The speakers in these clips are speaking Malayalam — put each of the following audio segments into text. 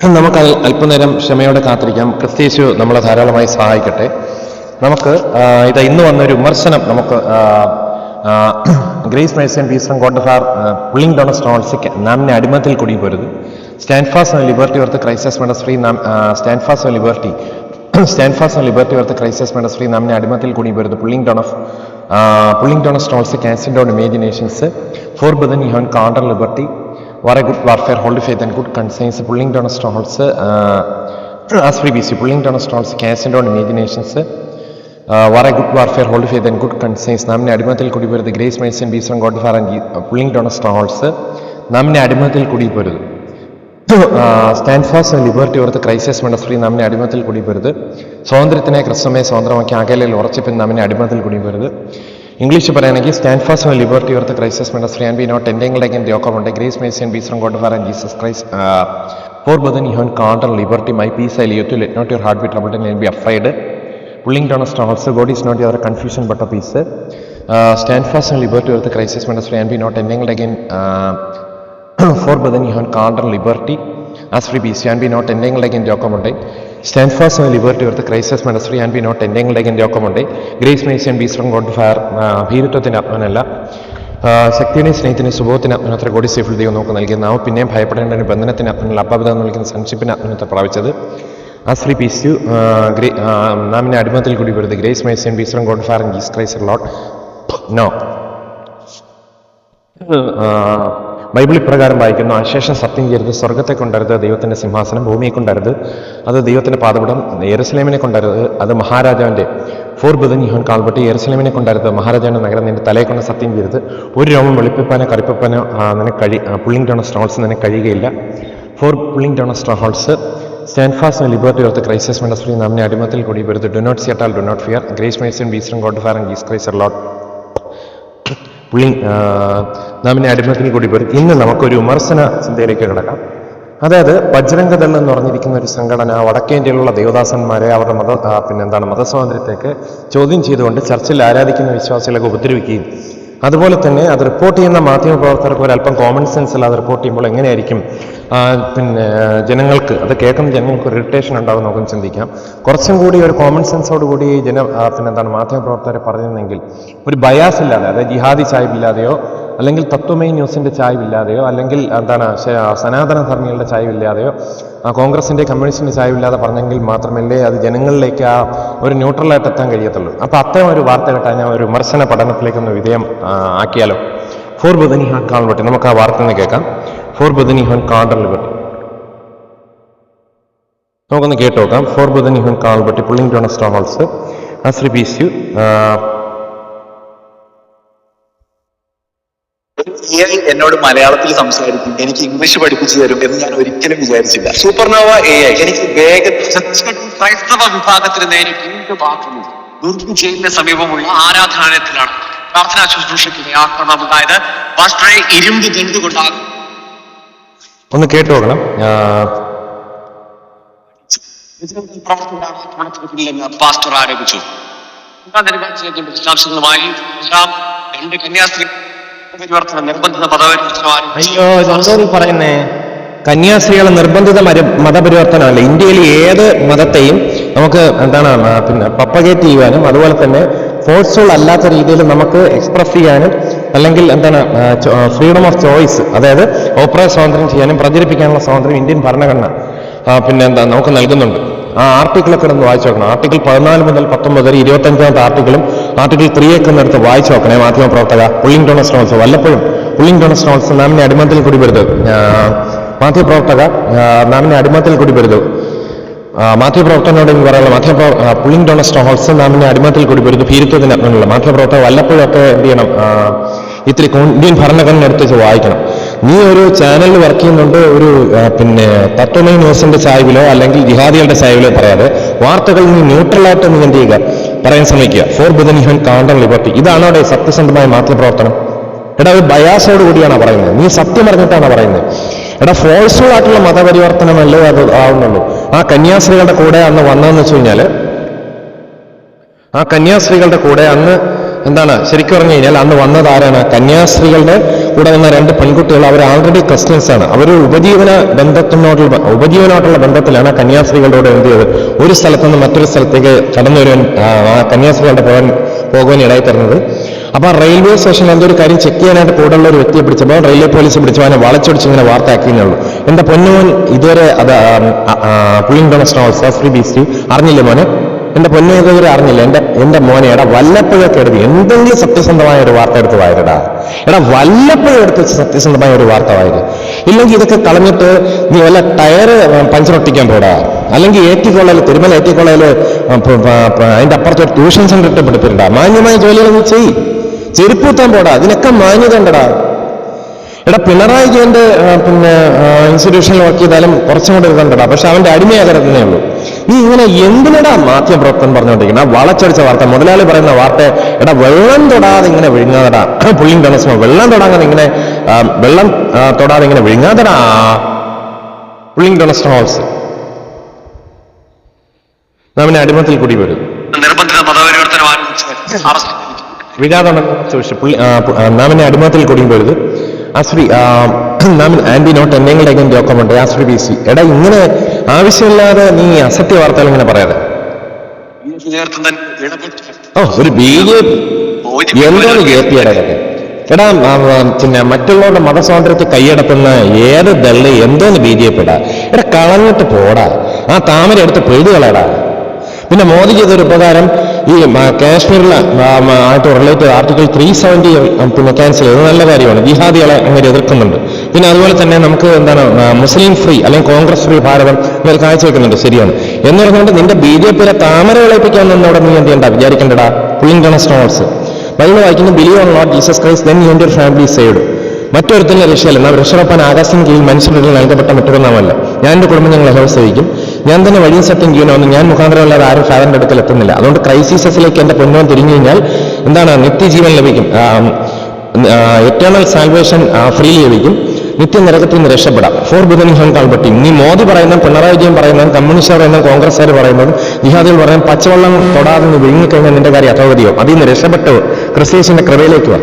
നമുക്ക് അല്പനേരം ക്ഷമയോടെ കാത്തിരിക്കാം. ക്രിസ്തീശു നമ്മളെ ധാരാളമായി സഹായിക്കട്ടെ. നമുക്ക് ഇത് ഇന്ന് വന്നൊരു വിമർശനം നമുക്ക് grace mercy and peace from God far pulling down സ്ട്രോൾസിക്ക് നാമിനെ അടിമത്തിൽ കുടിപ്പോരുത്. Stand fast on liberty worth crisis made us free stand fast on liberty worth crisis made us free നാമിനെ അടിമത്തിൽ കുടിപ്പോരുത്. പുള്ളിംഗ് ഡൗൺ സ്ട്രോൾസിക്ക് and down imaginations for ബദൻ you have counter liberty war a good warfare, hold faith and good conscience, pulling down strongholds, as free BC, pulling down strongholds, casting down imaginations, war a good warfare, hold faith and good conscience, namne adimathil kudi peruthu, grace mercy and peace from God for and pulling down strongholds, namne adimathil kudi peruthu, stand fast and liberty over the crisis menas free, namne adimathil kudi peruthu, സ്വാതന്ത്ര്യത്തിനെ ക്രിസ്തുമേ സ്വാതന്ത്ര്യമാക്കി അകലയിൽ ഉറച്ചിപ്പിൻ നാമിനെ അടിമത്തിൽ കുടി peruthu. ഇംഗ്ലീഷ് പറയുകയാണെങ്കിൽ stand fast on liberty or the ക്രൈസിസ് made us free and be not entangled again the yoke of grace mercy and peace from God and Jesus Christ, for brethren you have counter liberty, my peace I leave to, let not your heart be troubled and be afraid, pulling down a stronghold, so God is not your confusion but a peace, stand fast on liberty or the crisis menas free and be not entangled again, for brethren you have counter liberty as free peace and be not entangled again the yoke of stand fast on liberty or the crisis menas free and be not entangled again the yoke of grace mercy and peace from God fire ഭീരുത്വത്തിന് ആത്മനല്ല, ശക്തിയുടെയും സ്നേഹത്തിൻ്റെ സുബോധത്തിന് ആത്മനത്ര കൂടി സേഫിൽ ദൈവം നമുക്ക് നൽകിയത്. നാം പിന്നെയും ഭയപ്പെടേണ്ട ബന്ധനത്തിന് ആത്മനല്ല അപ്പാപിത നൽകുന്ന സൺഷിപ്പിന് ആത്മനത്തെ പ്രാപിച്ചത്. ആസ് ഫ്രീ പീസ് യു നാമിനെ അടിമത്തിൽ കൂടി വരുന്നത് grace mercy and peace from God far and Jesus Christ Lord. No, Bible ഇപ്രകാരം വായിക്കുന്നു, അശേഷം സത്യം ചെയ്യരുത്, സ്വർഗത്തെ കൊണ്ടരുത് ദൈവത്തിൻ്റെ സിംഹാസനം, ഭൂമിയെ കൊണ്ടരുത് അത് ദൈവത്തിൻ്റെ പാദപീഠം, യെരുശലേമിനെ കൊണ്ടരുത് അത് മഹാരാജാവിൻ്റെ, ഫോർ ബദൻ യു ഹാവ് കാൾബട്ടി, യെരുശലേമിനെ കൊണ്ടരുത് മഹാരാജാവിൻ്റെ നഗരം, നിന്റെ തലയെ കൊണ്ട് സത്യം ചെയ്യരുത്, ഒരു രോമം വെളുപ്പിപ്പാനോ കറുപ്പിപ്പാനോ നിനക്ക് പുള്ളിംഗ് ഡൗൺ സ്ട്രോൾസ് നിനക്ക് കഴിയുകയില്ല. For pulling down strongholds stand fast on liberty of the ക്രൈസിസ് മെഡസ് ഫ്രീ നാമിനെ അടിമത്തിൽ കൂടി വരുത്. Do not fear, do not fear, grace mercy and peace from God far and Jesus Christ Lord. നാമിനെ അടിമത്തിൽ കൂടി വരും. ഇന്ന് നമുക്കൊരു വിമർശന ചിന്തയിലേക്ക് കിടക്കാം. അതായത് ബജ്രംഗദൾ എന്ന് പറഞ്ഞിരിക്കുന്ന ഒരു സംഘടന വടക്കേ ഇന്ത്യയിലുള്ള ദേവദാസന്മാരെ അവരുടെ മതസ്വാതന്ത്ര്യത്തേക്ക് ചോദ്യം ചെയ്തുകൊണ്ട് ചർച്ചിൽ ആരാധിക്കുന്ന വിശ്വാസികളെ ഉപദ്രവിക്കുകയും അതുപോലെ തന്നെ അത് റിപ്പോർട്ട് ചെയ്യുന്ന മാധ്യമപ്രവർത്തകർക്ക് ഒരല്പം കോമൺ സെൻസ് അല്ലാതെ റിപ്പോർട്ട് ചെയ്യുമ്പോൾ എങ്ങനെയായിരിക്കും ജനങ്ങൾക്ക് അത് കേൾക്കുന്ന ജനങ്ങൾക്ക് ഒരു ഇറിറ്റേഷൻ ഉണ്ടാവും നമുക്കും ചിന്തിക്കാം. കുറച്ചും കൂടി ഒരു കോമൺ സെൻസോട് കൂടി മാധ്യമപ്രവർത്തകരെ പറഞ്ഞിരുന്നെങ്കിൽ ഒരു ബയാസ് ഇല്ലാതെ, അതായത് ജിഹാദി ചായ്വില്ലാതെയോ അല്ലെങ്കിൽ തത്വമയി ന്യൂസിൻ്റെ ചായ്വില്ലാതെയോ അല്ലെങ്കിൽ സനാതന ധർമ്മികളുടെ ചായ്വില്ലാതെയോ കോൺഗ്രസിൻ്റെ കമ്മ്യൂണിസ്റ്റിൻ്റെ ചായ്വില്ലാതെ പറഞ്ഞെങ്കിൽ മാത്രമല്ലേ അത് ജനങ്ങളിലേക്ക് ഒരു ന്യൂട്രലായിട്ട് എത്താൻ കഴിയത്തുള്ളൂ. അപ്പോൾ അത്തരം ഒരു വാർത്ത കേട്ടാൽ ഞാൻ ഒരു വിമർശന പഠനത്തിലേക്കൊന്ന് വിധേയം ആക്കിയാലോ. ഫോർ ബദൻ യു ഹാവ് കാൾബട്ടി, നമുക്ക് ആ വാർത്ത ഒന്ന് കേൾക്കാം. For ബദൻ you have counter liberty, നമുക്കൊന്ന് കേട്ട് നോക്കാം. For ബദൻ you have called liberty, pulling down strongholds as free peace you. എന്നോട് മലയാളത്തിൽ സംസാരിക്കും, എനിക്ക് ഇംഗ്ലീഷ് പഠിപ്പിച്ചു തരും എന്ന് ഞാൻ ഒരിക്കലും വിചാരിച്ചില്ല. സൂപ്പർനോവ AI എനിക്ക് വേഗത്തിൽ ക്രൈസ്തവ വിഭാഗത്തിന് നേരെ വീണ്ടും ജയിലിന് സമീപമുള്ള ആരാധനാലയത്തിലാണ് പ്രാർത്ഥനാ ശുശ്രൂഷയ്ക്ക് ആക്രമണം ഉണ്ടായത്. പാസ്റ്ററെ ഇരുമ്പ് ദണ്ടുകൊണ്ടാകും. ഒന്ന് കേട്ടു നോക്കണം. പാസ്റ്റർ ആരോപിച്ചു. വിശദാംശങ്ങളുമായി രണ്ട് കന്യാസ്ത്രീ അയ്യോ, ഇതെന്തോ പറയുന്നേ, കന്യാസ്ത്രീകളെ നിർബന്ധിത മതപരിവർത്തനമല്ല. ഇന്ത്യയിൽ ഏത് മതത്തെയും നമുക്ക് പപ്പഗേറ്റ് ചെയ്യുവാനും അതുപോലെ തന്നെ ഫോഴ്സ്ഫുൾ അല്ലാത്ത രീതിയിൽ നമുക്ക് എക്സ്പ്രസ് ചെയ്യാനും അല്ലെങ്കിൽ ഫ്രീഡം ഓഫ് ചോയ്സ്, അതായത് അഭിപ്രായ സ്വാതന്ത്ര്യം ചെയ്യാനും പ്രചരിപ്പിക്കാനുള്ള സ്വാതന്ത്ര്യം ഇന്ത്യൻ ഭരണഘടന നമുക്ക് നൽകുന്നുണ്ട്. ആ ആർട്ടിക്കിളൊക്കെ ഒന്ന് വായിച്ചു നോക്കണം. ആർട്ടിക്കിൾ 14 മുതൽ 19 വരെ 25ാമത്തെ ആർട്ടിക്കിളും ആർട്ടിക്കിൾ 3 ഒക്കെ ഒന്ന് എടുത്ത് വായിച്ചു നോക്കണേ മാധ്യമപ്രവർത്തക. പുള്ളിംഗ് ഡൗൺ സ്ട്രോൾസ്, വല്ലപ്പോഴും പുള്ളിംഗ് ഡൗൺ സ്ട്രോൾസ് നാമിനെ അടിമത്തിൽ കൂടി വരുത്. മാധ്യമപ്രവർത്തക നാമിനെ അടിമത്തിൽ കൂടി വരുത്. മാധ്യമപ്രവർത്തനോട് എനിക്ക് പറയാനുള്ള പുള്ളിംഗ് ഡൗൺ സ്ട്രോൾസ് നാമിനെ അടിമത്തിൽ കൂടി വരുത്. ഭീരുത്വത്തിന് അർത്ഥമുള്ള മാധ്യമപ്രവർത്തക വല്ലപ്പോഴും ഒക്കെ എന്ത് ചെയ്യണം, ഇത്തിരി ഇന്ത്യൻ ഭരണഘടന എടുത്ത് വായിക്കണം. നീ ഒരു ചാനലിൽ വർക്ക് ചെയ്യുന്നുണ്ട്, ഒരു തത്വമയി ന്യൂസിന്റെ ചായ്വിലോ അല്ലെങ്കിൽ ജിഹാദികളുടെ ചായ്വിലോ പറയാതെ വാർത്തകൾ നീ ന്യൂട്രലായിട്ട് നീ എന്ത് ചെയ്യുക, പറയാൻ ശ്രമിക്കുക. For ബദൻ you have counter liberty, ഇതാണ് അവിടെ സത്യസന്ധമായ മാധ്യമപ്രവർത്തനം. എടാ, ഒരു ബയാസോട് കൂടിയാണ് പറയുന്നത്, നീ സത്യം പറഞ്ഞിട്ടാണ് പറയുന്നത്. എടാ, ഫോഴ്സ്ഫുൾ ആയിട്ടുള്ള മതപരിവർത്തനമല്ലേ അത് ആവുന്നുള്ളൂ. ആ കന്യാസ്ത്രീകളുടെ കൂടെ അന്ന് വന്നതെന്ന് വെച്ച് കഴിഞ്ഞാൽ ശരിക്കും പറഞ്ഞു കഴിഞ്ഞാൽ അന്ന് വന്നത് ആരാണ്? കന്യാസ്ത്രീകളുടെ കൂടെ വന്ന 2 പെൺകുട്ടികൾ അവർ ആൾറെഡി ക്രിസ്ത്യൻസ് ആണ്. അവർ ഉപജീവനമായിട്ടുള്ള ബന്ധത്തിലാണ് കന്യാസ്ത്രീകളോട് എന്ത് ചെയ്തത്, ഒരു സ്ഥലത്ത് നിന്ന് മറ്റൊരു സ്ഥലത്തേക്ക് കടന്നു വരുവാൻ കന്യാസ്ത്രീകളുടെ പോകുവാൻ ഇടയായി തരുന്നത്. അപ്പൊ റെയിൽവേ സ്റ്റേഷനിൽ എന്തൊരു കാര്യം ചെക്ക് ചെയ്യാനായിട്ട് കൂടെയുള്ള ഒരു വ്യക്തിയെ പിടിച്ചപ്പോൾ റെയിൽവേ പോലീസ് പിടിച്ചു അവനെ വളച്ചൊടിച്ച് ഇങ്ങനെ വാർത്തയാക്കിയേ ഉള്ളൂ. എന്റെ പൊന്നുമോൻ ഇതുവരെ അത് പുള്ളിംഗ് ഡൊണസ്റ്റോൾ ഫ്രീ ബീസ്റ്റ് അറിഞ്ഞില്ല മോനെ, എന്റെ പൊന്നു ഇതുവരെ അറിഞ്ഞില്ല. എന്റെ മോനെ എടാ വല്ലപ്പോഴൊക്കെ എടുത്ത് എന്തെങ്കിലും സത്യസന്ധമായ ഒരു വാർത്ത എടുത്ത് വായരടാ. എടാ വല്ലപ്പോഴും എടുത്ത് സത്യസന്ധമായ ഒരു വാർത്ത വായര്. ഇല്ലെങ്കിൽ ഇതൊക്കെ കളഞ്ഞിട്ട് നീ വല്ല ടയർ പഞ്ചറൊട്ടിക്കാൻ പോടാ, അല്ലെങ്കിൽ തിരുമല AT കോളേജിൽ അതിന്റെ അപ്പുറത്ത് ഒരു ട്യൂഷൻ സെന്റർ ഇട്ട് പിടിപ്പിടാ. മാന്യമായ ജോലികൾ നീ ചെരുപ്പൂത്താൻ പോടാ, അതിനൊക്കെ മാന്യത ഉണ്ടടാ. എടാ പിണറായി വിജയന്റെ ഇൻസ്റ്റിറ്റ്യൂഷനിൽ വർക്ക് ചെയ്താലും കുറച്ചും കൂടെ ഇതുണ്ടടാ, പക്ഷെ അവന്റെ അടിമയാകരുതേ ഉള്ളൂ. നീ ഇങ്ങനെ എന്തിനടാ മാധ്യമപ്രവർത്തനം പറഞ്ഞുകൊണ്ടിരിക്കണം? വളച്ചടിച്ച വാർത്ത, മുതലാളി പറയുന്ന വാർത്ത എടാ വെള്ളം തൊടാതെ ഇങ്ങനെ വിഴുങ്ങാതടാ. പുള്ളിംഗ് ഡൊണസ്റ്റോ വെള്ളം തൊടാതെ ഇങ്ങനെ വിഴുങ്ങാതടാ. പുള്ളിംഗ് ഡൊണസ്റ്റോ ഹൗസ് നാമിനെ അടിമത്തിൽ കൂടി വരും. നിർബന്ധിത മതപരിവർത്തനം നാമിനെ അടിമത്തിൽ കൂടി വരുത്. ആന്റി നോട്ട് എന്തെങ്കിലും ഡോക്യുമെന്റ് BC. എടാ ഇങ്ങനെ ആവശ്യമില്ലാതെ നീ അസത്യ വാർത്തകൾ ഇങ്ങനെ പറയാതെ. ഒരു BJP എന്തോന്ന് JPയുടെ എടാ പിന്നെ മറ്റുള്ളവരുടെ മതസ്വാതന്ത്ര്യത്തെ കൈയടക്കുന്ന ഏത് ദള്ളി എന്തോന്ന് BJPടാ. എടാ കളഞ്ഞിട്ട് പോടാ, ആ താമര എടുത്ത് പെഴുതുകളടാ. പിന്നെ മോദി ചെയ്തൊരു ഉപകാരം ഈ കാശ്മീരിലെ ആയിട്ട് റിലേറ്റഡ് ആർട്ടിക്കിൾ 370 ക്യാൻസൽ ചെയ്തത് നല്ല കാര്യമാണ്. ജിഹാദികളെ അങ്ങനെ എതിർക്കുന്നുണ്ട്. പിന്നെ അതുപോലെ തന്നെ നമുക്ക് മുസ്ലിം ഫ്രീ അല്ലെങ്കിൽ കോൺഗ്രസ് ഫ്രീ ഭാരതം എന്നൊരു കാഴ്ചവെക്കുന്നുണ്ട്. ശരിയാണ് എന്ന് പറഞ്ഞുകൊണ്ട് നിന്റെ BJPയിലെ താമര വിളയിപ്പിക്കാൻ നിന്നോടെ നീ എന്ത് ചെയ്യണ്ട വിചാരിക്കേണ്ടടാ. പുള്ളിംഗ് ഡൊണസ്റ്റോൾസ് ബൈബിൾ വായിക്കുന്നു, believe on Lord Jesus Christ then you and your family saved. മറ്റൊരുത്തന്നെ രക്ഷയല്ല. രക്ഷപ്പെടാൻ ആകാശത്തിന് കീഴിൽ മനുഷ്യരുടെ നൽകപ്പെട്ട മറ്റൊരു നാമല്ല. ഞാൻ എന്റെ കുടുംബം ഞങ്ങളെ സേവിക്കും, ഞാൻ തന്നെ വഴിയും സത്യം ജീവനമെന്ന് ഞാൻ മുഖാന്തരമല്ലാതെ ആരും ഫാദറിന്റെ അടുക്കൽ എത്തുന്നില്ല. അതുകൊണ്ട് ക്രൈസിസിലേക്ക് എന്റെ പൊന്നോൻ തിരിഞ്ഞു കഴിഞ്ഞാൽ നിത്യജീവൻ ലഭിക്കും, എറ്റേണൽ സാൽവേഷൻ ഫ്രീ ലഭിക്കും, നിത്യനരകത്തിൽ നിന്ന് രക്ഷപ്പെടാം. ഫോർബിഡൻ കാൽബട്ടി. നീ മോദി പറയുന്നത്, പിണറായി വിജയൻ പറയുന്നത്, കമ്മ്യൂണിസ്റ്റ് പറയുന്നത്, കോൺഗ്രസ്സുകാർ പറയുന്നത്, ജിഹാദികൾ പറയുന്നത് പച്ചവെള്ളം തൊടാതെ നീ വിഴുങ്ങിക്കഴിഞ്ഞാൽ നിന്റെ കാര്യം അധോഗതിയോ. അതിൽ നിന്ന് രക്ഷപ്പെട്ട് ക്രിസ്ത്യൻസിന്റെ കൃപയിലേക്ക് വാ.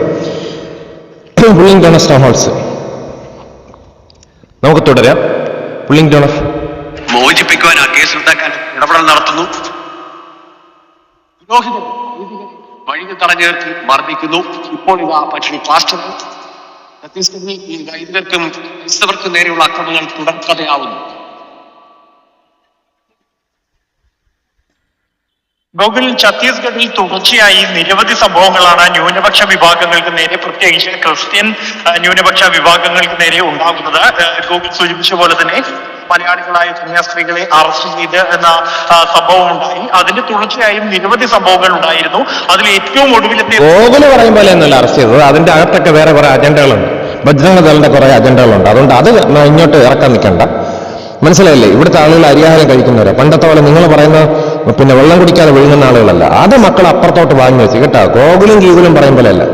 പുള്ളിംഗ് ഡൊണസ്റ്റോ ഹോൾസ് നമുക്ക് തുടരാം. പുള്ളിംഗ് ഡൊണസ് മോചിപ്പിക്കുവാൻ കേസുണ്ടാക്കാൻ ഇടപെടൽ നടത്തുന്നു. വഴികൾ തടഞ്ഞു നിർത്തി മർദ്ദിക്കുന്നു. ഇപ്പോൾ പക്ഷേ പാസ്റ്റർ ഛത്തീസ്ഗഡിൽ ഈ വൈദികർക്കും ക്രൈസ്തവർക്കും നേരെയുള്ള ആക്രമണങ്ങൾ തുടർക്കഥയാവുന്നു. ഗോകുൽ, ഛത്തീസ്ഗഡിൽ തുടർച്ചയായി നിരവധി സംഭവങ്ങളാണ് ന്യൂനപക്ഷ വിഭാഗങ്ങൾക്ക് നേരെ, പ്രത്യേകിച്ച് ക്രിസ്ത്യൻ ന്യൂനപക്ഷ വിഭാഗങ്ങൾക്ക് നേരെ ഉണ്ടാകുന്നത്. ഗോകുൽ സൂചിപ്പിച്ച പോലെ തന്നെ മലയാളികളായ കന്യാസ്ത്രീകളെ അറസ്റ്റ് ചെയ്ത് എന്ന സംഭവം ഉണ്ടായി. അതിന്റെ തുടർച്ചയായും നിരവധി സംഭവങ്ങൾ ഉണ്ടായിരുന്നു. അതിൽ ഏറ്റവും ഒടുവിലത്തെ ഗോകുല് പറയും പോലെ ഒന്നല്ല അറസ്റ്റ് ചെയ്തത്, അതിന്റെ അകത്തൊക്കെ വേറെ കുറെ അജണ്ടകളുണ്ട്, ബജ്രംഗ ദളിന്റെ കുറെ അജണ്ടകളുണ്ട്. അതുകൊണ്ട് അത് ഇങ്ങോട്ട് ഇറക്കാൻ നിൽക്കണ്ട. മനസ്സിലായില്ലേ? ഇവിടുത്തെ ആളുകൾ അരിയാഹാരം കഴിക്കുന്നവരെ, പണ്ടത്തെ പോലെ നിങ്ങൾ പറയുന്ന വെള്ളം കുടിക്കാതെ വിഴുങ്ങുന്ന ആളുകളല്ല. അത് മക്കൾ അപ്പുറത്തോട്ട് വാങ്ങി വെച്ച് കേട്ടോ. ഗോകുലും ഗീകുലും പറയും പോലെയല്ല.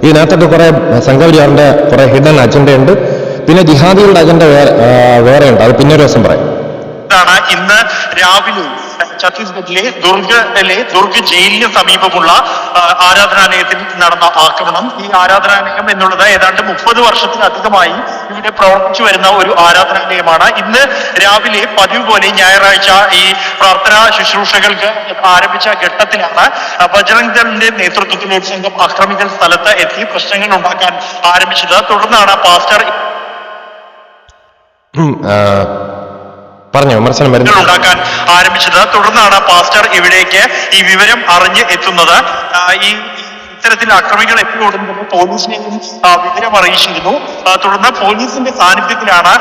ഇതിനകത്തൊക്കെ കുറെ സംഘപരിവാറിന്റെ കുറെ ഹിഡൻ അജണ്ടയുണ്ട്. പിന്നെ ജിഹാദികളുടെ അജണ്ട വേറെ ഉണ്ട്. അത് പിന്നെ ഒരു ദിവസം പറയും. ഇന്ന് രാവിലെ ഛത്തീസ്ഗഡിലെ ദുർഗ് ജയിലിന് സമീപമുള്ള ആരാധനാലയത്തിൽ നടന്ന ആക്രമണം. ഈ ആരാധനാലയം എന്നുള്ളത് ഏതാണ്ട് 30 വർഷത്തിലധികമായി ഇവിടെ പ്രവർത്തിച്ചു വരുന്ന ഒരു ആരാധനാലയമാണ്. ഇന്ന് രാവിലെ പതിവ് പോലെ ഞായറാഴ്ച ഈ പ്രാർത്ഥനാ ശുശ്രൂഷകൾക്ക് ആരംഭിച്ച ഘട്ടത്തിലാണ് ബജ്രംഗ് ദളിന്റെ നേതൃത്വത്തിൽ ഒരു സംഘം അക്രമികൾ സ്ഥലത്ത് എത്തി പ്രശ്നങ്ങൾ ഉണ്ടാക്കാൻ ആരംഭിച്ചത്. തുടർന്നാണ് പാസ്റ്റർ ഉണ്ടാക്കാൻ ആരംഭിച്ചത്. തുടർന്നാണ് പാസ്റ്റർ ഇവിടേക്ക് ഈ വിവരം അറിഞ്ഞ് എത്തുന്നത്. ഈ ഇത്തരത്തിൽ അക്രമികൾ എപ്പോഴും പോലീസിനെയും വിവരം അറിയിച്ചിരുന്നു. തുടർന്ന് പോലീസിന്റെ സാന്നിധ്യത്തിലാണ്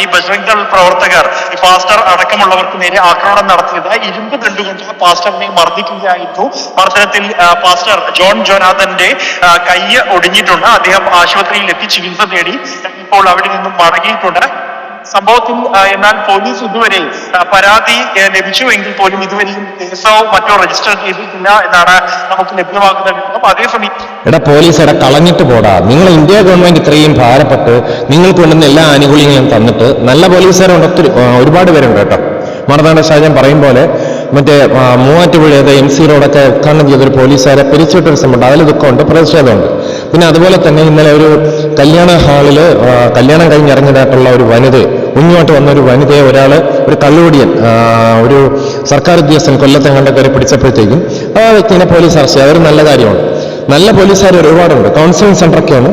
ഈ ബജ്രംഗ് ദൾ പ്രവർത്തകർ ഈ പാസ്റ്റർ അടക്കമുള്ളവർക്ക് നേരെ ആക്രമണം നടത്തിയത്. ഇരുമ്പ് ദണ്ടുകൊണ്ട് പാസ്റ്ററിനെ മർദ്ദിക്കുകയായിരുന്നു. മർദ്ദനത്തിൽ പാസ്റ്റർ ജോൺ ജോനാഥന്റെ കൈ ഒടിഞ്ഞിട്ടുണ്ട്. അദ്ദേഹം ആശുപത്രിയിൽ എത്തി ചികിത്സ തേടി ഇപ്പോൾ അവിടെ നിന്നും മടങ്ങിയിട്ടുണ്ട്. സംഭവത്തിൽ എന്നാൽ പോലീസ് ഇതുവരെ പരാതി ലഭിച്ചുവെങ്കിൽ പോലും ഇതുവരെയും കേസോ മറ്റോ രജിസ്റ്റർ ചെയ്തിട്ടില്ല എന്നാണ് നമുക്ക് ലഭ്യമാകുന്ന വിവരം. അതേസമയം പോലീസ് കളഞ്ഞിട്ട് പോടാ. നിങ്ങൾ ഇന്ത്യ ഗവൺമെന്റ് ഇത്രയും ഭാരപ്പെട്ട് നിങ്ങൾക്ക് വേണ്ടുന്ന എല്ലാ ആനുകൂല്യങ്ങളും തന്നിട്ട് നല്ല പോലീസുകാരുണ്ട്, ഒരുപാട് പേരുണ്ട് കേട്ടോ. മറുനാട് ഷാജൻ പറയും പോലെ മറ്റേ മൂവാറ്റുപുഴയത് MC റോഡൊക്കെ ഉദ്ഘാടനം ചെയ്തൊരു പോലീസുകാരെ പിരിച്ചുവിട്ടൊരു സംഭവം, അതിൽ ദുഃഖമുണ്ട്, പ്രതിഷേധമുണ്ട്. പിന്നെ അതുപോലെ തന്നെ ഇന്നലെ ഒരു കല്യാണ ഹാളില് കല്യാണം കഴിഞ്ഞിറങ്ങിയതായിട്ടുള്ള ഒരു വനിത, കുഞ്ഞുമായിട്ട് വന്ന ഒരു വനിതയെ ഒരു കള്ളുകൂടിയൻ, ഒരു സർക്കാർ ഉദ്യോഗസ്ഥൻ കൊല്ലത്തെങ്ങാണ്ട് കയറി പിടിച്ചപ്പോഴത്തേക്കും ആ വ്യക്തിനെ പോലീസ് അറസ്റ്റ് ചെയ്തു. അതൊരു നല്ല കാര്യമാണ്. നല്ല പോലീസുകാർ ഒരുപാടുണ്ട്, കൗൺസിലിംഗ് സെന്ററൊക്കെയാണ്.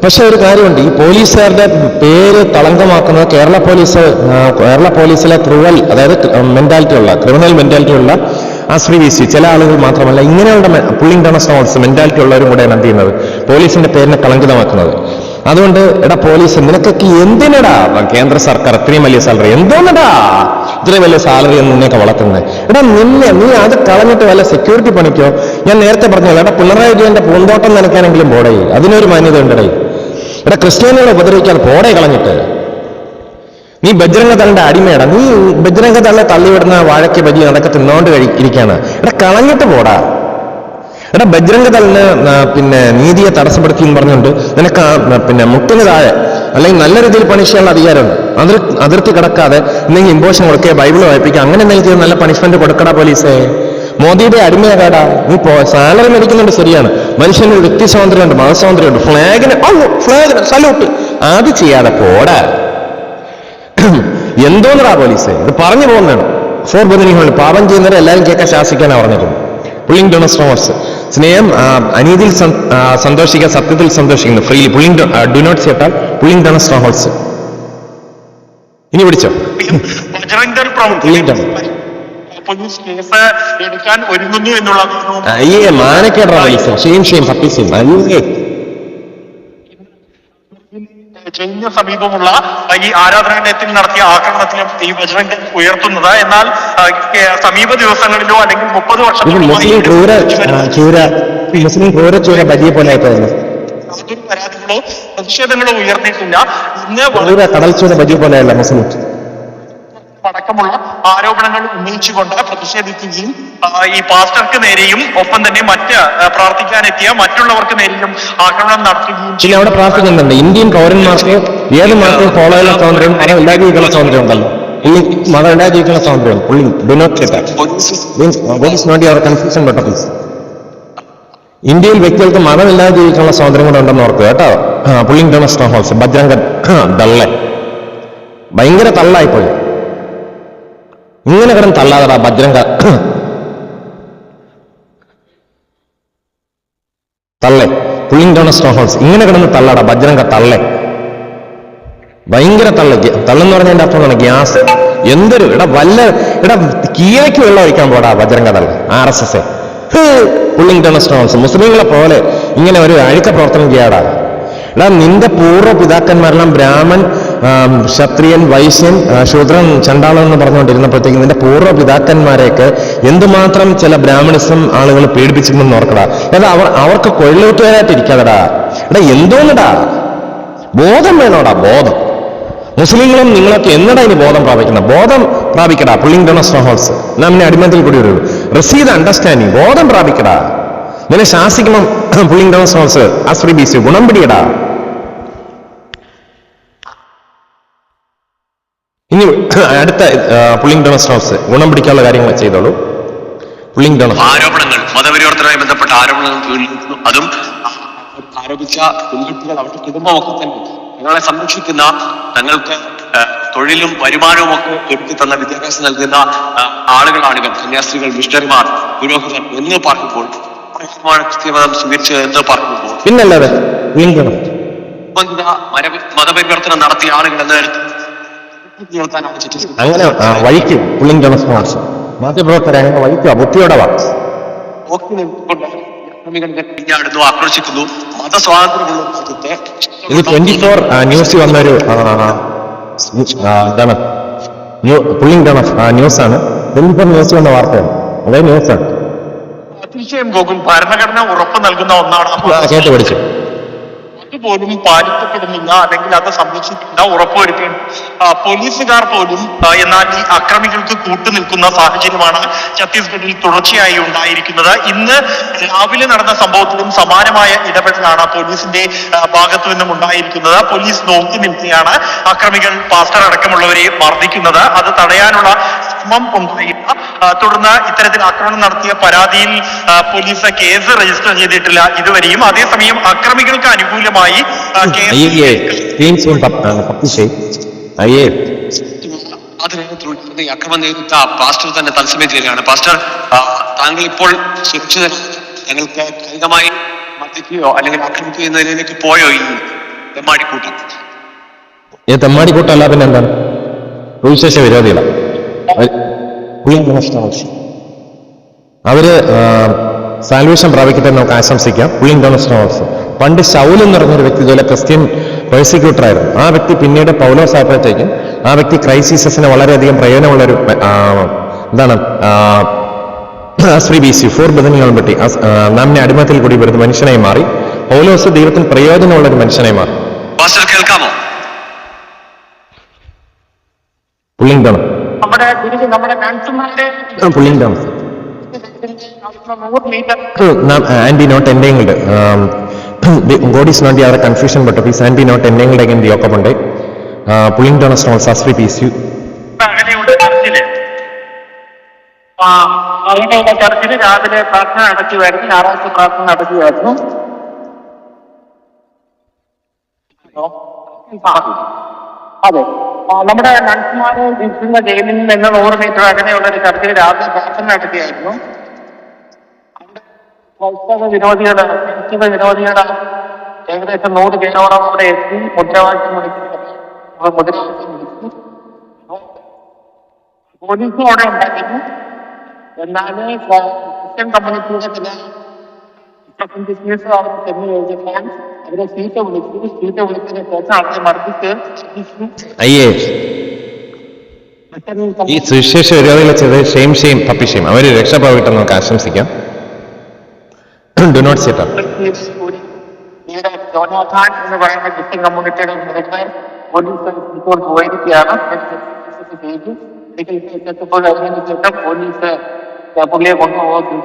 പക്ഷെ ഒരു കാര്യമുണ്ട്, ഈ പോലീസുകാരുടെ പേര് കളങ്കമാക്കുന്നത് കേരള പോലീസിലെ ക്രൂവൽ, അതായത് ക്രിമിനൽ മെന്റാലിറ്റി ഉള്ള SPVC ചില ആളുകൾ മാത്രമല്ല, ഇങ്ങനെയുള്ള പുള്ളിംഗ് ഡൗൺ സ്ട്രോങ്സ് മെന്റാലിറ്റി ഉള്ളവരും കൂടെയാണ് എന്ത് ചെയ്യുന്നത്, പോലീസിന്റെ പേരിനെ കളങ്കിതമാക്കുന്നത്. അതുകൊണ്ട് എടാ പോലീസ്, നിനക്കൊക്കെ എന്തിനടാ കേന്ദ്ര സർക്കാർ ഇത്രയും വലിയ സാലറി, എന്തോന്നടാ ഇത്രയും വലിയ സാലറി എന്ന് നിന്നെയൊക്കെ വളർത്തുന്നത്? എടാ നീ അത് കളഞ്ഞിട്ട് വല്ല സെക്യൂരിറ്റി പണിക്കോ. ഞാൻ നേരത്തെ പറഞ്ഞല്ലോ, എടാ പിണറായി വിജയന്റെ പൂന്തോട്ടം നനയ്ക്കാനെങ്കിലും പോടേ, അതിനൊരു മാന്യത ഉണ്ടടേ. എടാ ക്രിസ്ത്യാനികളെ ഉപദ്രവിക്കാതെ പോടേ കളഞ്ഞിട്ട്. നീ ബജ്രംഗദളിന്റെ അടിമയടാ, നീ ബജ്രംഗദളിനെ തള്ളിവിടുന്ന വാഴയ്ക്ക് ബജി അതൊക്കെ തിന്നോണ്ട് ഇരിക്കുകയാണ്. എടാ കളഞ്ഞിട്ട് പോടാ. എടാ ബജ്രംഗദളിന് പിന്നെ നീതിയെ തടസ്സപ്പെടുത്തി എന്ന് പറഞ്ഞുകൊണ്ട് നിനക്ക് പിന്നെ മുട്ടിന് താഴെ അല്ലെങ്കിൽ നല്ല രീതിയിൽ പണിഷ് ചെയ്യാനുള്ള അധികാരമുണ്ട്. അതിർത്തി കിടക്കാതെ എന്തെങ്കിലും ഇമ്പോഷൻ കൊടുക്കുക, ബൈബിൾ വായിപ്പിക്കുക, അങ്ങനെ എന്തെങ്കിലും നല്ല പണിഷ്മെന്റ് കൊടുക്കടാ പോലീസേ. മോദിയുടെ അടിമയാകാടാ. നീ സാലറി മേടിക്കുന്നുണ്ട് ശരിയാണ്, മനുഷ്യന് വ്യക്തി സ്വാതന്ത്ര്യമുണ്ട്, മതസ്വാതന്ത്ര്യമുണ്ട്, ഫ്ലാഗിന് സല്യൂട്ട് അത് ചെയ്യാതെ പോടാ. എന്തോന്നടാ പോലീസേ, ഇത് പറഞ്ഞു പോകുന്നതാണ്. ബദനിഹുണ്ട്, പാപം ചെയ്യുന്നവരെ എല്ലാവരും കേൾക്കാൻ ശാസിക്കാനാണ് പറഞ്ഞിരുന്നത്. പുള്ളിംഗ് ഡൗൺ സ്ട്രോങ്സ്, സ്നേഹം അനീതിയിൽ സന്തോഷിക്കുക, സത്യത്തിൽ സന്തോഷിക്കുന്നു, ഫ്രീലി പുള്ളിംഗ് ഡു നോട്ട് ചേട്ടാൽ പുള്ളിംഗ് ഡൗൺ സ്ട്രോങ്സ്. ഇനി പിടിച്ചോ പോലീസ് കേസ് എടുക്കാൻ ഒരുങ്ങുന്നു എന്നുള്ളത് അയ്യേ മാനക്കേടാ പോലീസ്. ഷെയിം പട്ടിസെയിം. അയ്യേ ജയിലിന് സമീപമുള്ള ഈ ആരാധനാലയത്തിൽ നടത്തിയ ആക്രമണത്തിലും ഈ ബജ്രംഗ് ഉയർത്തുന്നത്. എന്നാൽ സമീപ ദിവസങ്ങളിലോ അല്ലെങ്കിൽ 30 മുസ്ലിം ക്രൂര ബജിയെ പോലെ ആയിപ്പോയിരുന്നു. യാതൊരു പരാതികളോ പ്രതിഷേധങ്ങളോ ഉയർന്നിട്ടില്ല. ഇന്ന് കടൽച്ചൂര ബജിയെ പോലെയല്ല മുസ്ലിം അടക്കമുള്ള ആരോപണങ്ങൾ ഉന്നയിച്ചുകൊണ്ട് പ്രതിഷേധിക്കുകയും ഈ പാസ്റ്റർക്ക് നേരെയും ഒപ്പം തന്നെ പ്രാർത്ഥിക്കാനെത്തിയ മറ്റുള്ളവർക്ക് നേരെയും ആക്രമണം നടത്തുകയും ചെയ്യും. അവിടെ പ്രാർത്ഥിക്കുന്നുണ്ട്. ഇന്ത്യൻ പൗരന്മാർക്ക് ഏത് മതത്തിൽ ഫോളോ ചെയ്യുന്ന സ്വാതന്ത്ര്യം, മതം ഉണ്ടാക്കി ജീവിക്കുന്ന സ്വാതന്ത്ര്യം ഉണ്ടല്ലോ. മതം ഉണ്ടാക്കി ജീവിക്കുന്ന സ്വാതന്ത്ര്യം ഇന്ത്യയിൽ വ്യക്തികൾക്ക് മതമില്ലാതെ ജീവിക്കാനുള്ള സ്വാതന്ത്ര്യം കൂടെ ഉണ്ടെന്ന് ഓർക്കുക കേട്ടോ. Pulling down strongholds Bajrang ദള്ളെ ഭയങ്കര തള്ളായിപ്പോയി. ഇങ്ങനെ കിടന്ന് തള്ളാതടാ ബജ്രംഗ തള്ളെ. പുള്ളിംഗ് ഡൗൺ സ്ട്രോങ് ഹൗസ് ഇങ്ങനെ കിടന്ന് തള്ളാടാ ബജ്രംഗ തള്ളെ. ഭയങ്കര തള്ളെന്ന് പറഞ്ഞതിന്റെ അർത്ഥം എന്താണ്? ഗ്യാസ്. എന്തൊരു കിയയ്ക്ക് വെള്ളം ഒഴിക്കാൻ പോടാ ബജ്രംഗ തള്ള. RSS pulling down strong house മുസ്ലിങ്ങളെ പോലെ ഇങ്ങനെ ഒരു അഴുക്ക പ്രവർത്തനം ചെയ്യാടാ. നിന്റെ പൂർവ്വ പിതാക്കന്മാരെല്ലാം ബ്രാഹ്മൺ, ക്ഷത്രിയൻ, വൈശ്യൻ, ശൂദ്രൻ, ചണ്ടാളൻ എന്ന് പറഞ്ഞുകൊണ്ടിരുന്നപ്പോഴത്തേക്ക് നിന്റെ പൂർവ്വ പിതാക്കന്മാരെയൊക്കെ എന്തുമാത്രം ചില ബ്രാഹ്മണിസം ആളുകൾ പീഡിപ്പിച്ചിട്ടുണ്ടെന്ന് ഓർക്കടാ. അവർക്ക് കൊള്ളൂട്ടുകാരായിട്ടിരിക്കാതെടാ. എന്തോന്നടാ ബോധം വേണോടാ, ബോധം. മുസ്ലിങ്ങളും നിങ്ങളൊക്കെ എന്നടാ ഇനി ബോധം പ്രാപിക്കണം? ബോധം പ്രാപിക്കടാ. പുള്ളിംഗ് ഡൗൺ സ്ട്രോങ് ഹൗസ് നമ്മെ അടിമത്തിൽ കൂടി ഒരു റസീദ് അണ്ടർസ്റ്റാൻഡിങ് ബോധം പ്രാപിക്കടാ. നിന്നെ ശാസിക്കണം. Pulling down strongholds SPVC ഗുണം പിടിയടാ. ഇനി അടുത്ത പുള്ളിംഗ് ഡൗൺ സ്ട്രോങ് ഹൗസ് ഗുണം പിടിക്കാനുള്ള കാര്യങ്ങൾ ചെയ്തോളൂ. പുള്ളിംഗ് ഡൗൺ ആരോപണങ്ങൾ, മതപരിവർത്തനവുമായി ബന്ധപ്പെട്ട ആരോപണങ്ങൾ, അതും ആരോപിച്ച പെൺകുട്ടികൾ അവരുടെ കുടുംബമൊക്കെ തന്നെ ഞങ്ങളെ സംരക്ഷിക്കുന്ന, തങ്ങൾക്ക് തൊഴിലും വരുമാനവും ഒക്കെ ഒരുക്കി തന്ന, വിദ്യാഭ്യാസം നൽകുന്ന ആളുകളാണിവർ. കന്യാസ്ത്രീകൾ, മിഷണറിമാർ, പുരോഹിതർ എന്ന് പറയുമ്പോൾ ക്രിസ്ത്യമതം സ്വീകരിച്ചു എന്ന് പറയുമ്പോൾ പിന്നല്ലാതെ മതപരിവർത്തനം നടത്തിയ ആളുകൾ എന്ന അങ്ങനെ വഴിക്കും. പുള്ളിംഗ് ഡൗൺ സ്ട്രോങ് ഹൗസ് മാധ്യമപ്രവർത്തകരെ അങ്ങനെ വഴിക്കുക. ബുദ്ധിയോടെ ആക്രോശിക്കുന്നു. മതസ്വാതന്ത്ര്യമുള്ള രാജ്യത്തെ ഇത് 24 ന്യൂസിൽ വന്നൊരു എന്താണ് പുള്ളിംഗ് ഡൗൺ ന്യൂസാണ്. 24 ന്യൂസ് വന്ന വാർത്തയാണ്. അതേ ന്യൂസാണ്. തീർച്ചയായും ഗോകുൽ, ഭരണഘടന ഉറപ്പ് നൽകുന്ന ഒന്നാണ് കേട്ട് പഠിച്ചു. അതുപോലും പാലിക്കപ്പെടുന്നില്ല, അല്ലെങ്കിൽ അത് സംരക്ഷിക്കില്ല, ഉറപ്പുവരുത്തേണ്ട പോലീസുകാർ പോലും എന്നാൽ ഈ അക്രമികൾക്ക് കൂട്ടുനിൽക്കുന്ന സാഹചര്യമാണ് ഛത്തീസ്ഗഡിൽ തുടർച്ചയായി ഉണ്ടായിരിക്കുന്നത്. ഇന്ന് രാവിലെ നടന്ന സംഭവത്തിലും സമാനമായ ഇടപെടലാണ് പോലീസിന്റെ ഭാഗത്തു നിന്നും ഉണ്ടായിരിക്കുന്നത്. പോലീസ് നോക്കി നിൽക്കുകയാണ് അക്രമികൾ പാസ്റ്റർ അടക്കമുള്ളവരെ മർദ്ദിക്കുന്നത്. അത് തടയാനുള്ള ശ്രമം ഉണ്ടായില്ല. തുടർന്ന് ഇത്തരത്തിൽ ആക്രമണം നടത്തിയ പരാതിയിൽ പോലീസ് കേസ് രജിസ്റ്റർ ചെയ്തിട്ടില്ല ഇതുവരെയും. അതേസമയം അക്രമികൾക്ക് അനുകൂലമായി അതിനെ അക്രമം നേരിട്ട പാസ്റ്റർ തന്നെ തത്സമയം ചെയ്യുകയാണ്. പാസ്റ്റർ, താങ്കൾ ഇപ്പോൾ സുരക്ഷിതനാണ്? ഞങ്ങൾക്ക് കായികമായി മർദ്ദിക്കുകയോ അല്ലെങ്കിൽ ആക്രമിക്കുകയോ എന്നതിലേക്ക് പോയോ ഈ തെമ്മാടിക്കൂട്ടം? തെമ്മാടിക്കൂട്ടല്ല, പിന്നെ എന്താണ്? സുവിശേഷ വിരോധികളാണ് അവര്. സാൽവേഷൻ പ്രാപിക്കട്ടെ നമുക്ക് ആശംസിക്കാം. പുള്ളിംഗ് ഡോണസ്റ്റോൾസ് പണ്ട് ശൗൽ എന്ന് പറഞ്ഞൊരു വ്യക്തി ഇതുപോലെ ക്രിസ്ത്യൻ പ്രോസിക്യൂട്ടർ ആയിരുന്നു. ആ വ്യക്തി പിന്നീട് പൗലോസ് ആയപ്പോഴത്തേക്കും ആ വ്യക്തി ക്രൈസിസിന് വളരെയധികം പ്രയോജനമുള്ളൊരു എന്താണ് ശ്രീ BC 4 ബദനികൾ പറ്റി നാമിനെ അടിമത്തിൽ കൂടി വരുന്ന മനുഷ്യനായി മാറി. പൗലോസ് ദൈവത്തിന് പ്രയോജനമുള്ള ഒരു മനുഷ്യനായി മാറി. കേൾക്കാമോ? പുള്ളിംഗ് ഡോൺ പുള്ളിംഗ് ഡോൺ ആന്റി നോട്ട് എന്തെങ്കിലുണ്ട് God is not the author confusion but is ആന്റി നോട്ട് എന്തെങ്കിലും again the occupant pulling down stones as we PC അങ്ങനെയുള്ള ചർച്ചിൽ രാവിലെ പ്രാർത്ഥന നടത്തുമായിരുന്നു, ഞായറാഴ്ച പ്രാർത്ഥന നടത്തുമായിരുന്നു. അതെ, നമ്മുടെ നഴ്സുമാരെ ഇരിക്കുന്ന ജയിലിൽ നിന്ന് 100 മീറ്റർ അകലെയുള്ള ഒരു ചർച്ചിൽ രാവിലെ പ്രാർത്ഥന നടത്തിയായിരുന്നു. ക്രൈസ്തവ വിരോധികള് ഏകദേശം 100 പേരോളം അവിടെ എത്തി മുദ്രാവാക്യം വിളിച്ചു. പോലീസും അവിടെ ഉണ്ടായിരുന്നു. എന്നാല് ക്രിസ്ത്യൻ കമ്മ്യൂണിറ്റിയുടെ ചില ബിസിനസ് അവർ ചെന്ന് ചോദിച്ചപ്പോൾ അവരെ സീറ്റ് വിളിച്ചതിന് ശേഷം അവരെ മർദ്ദിച്ച് ഈ സുവിശേഷ വിരോധികളെ ചെയ്ത് ഷെയിം പപ്പിഷെയിം അവര് രക്ഷപ്പെടട്ടെ നമുക്ക് ആശംസിക്കാം. Do not set up Jonathan എന്ന് പറയുന്ന ക്രിസ്ത്യൻ കമ്മ്യൂണിറ്റിയുടെ നേതാക്കളെ പോലീസ് ഇപ്പോൾ പോയിരിക്കുകയാണ്. പോലീസ് പുള്ളിയെ കൊണ്ടുപോകുന്നു.